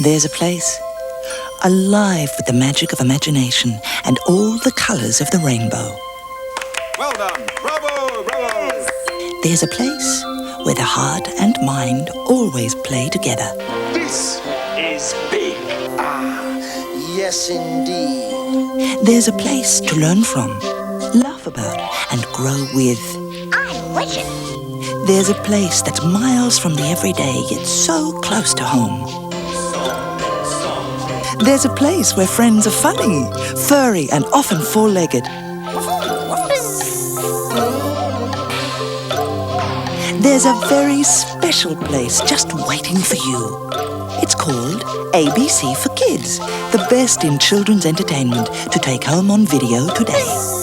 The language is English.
There's a place alive with the magic of imagination and all the colors of the rainbow. Well done! Bravo! Bravo! There's a place where the heart and mind always play together. This is big! Yes, indeed. There's a place to learn from, laugh about, and grow with. I'm Richard. There's a place that's miles from the everyday, yet so close to home. There's a place where friends are funny, furry, and often four-legged. There's a very special place just waiting for you. It's called ABC for Kids, the best in children's entertainment to take home on video today.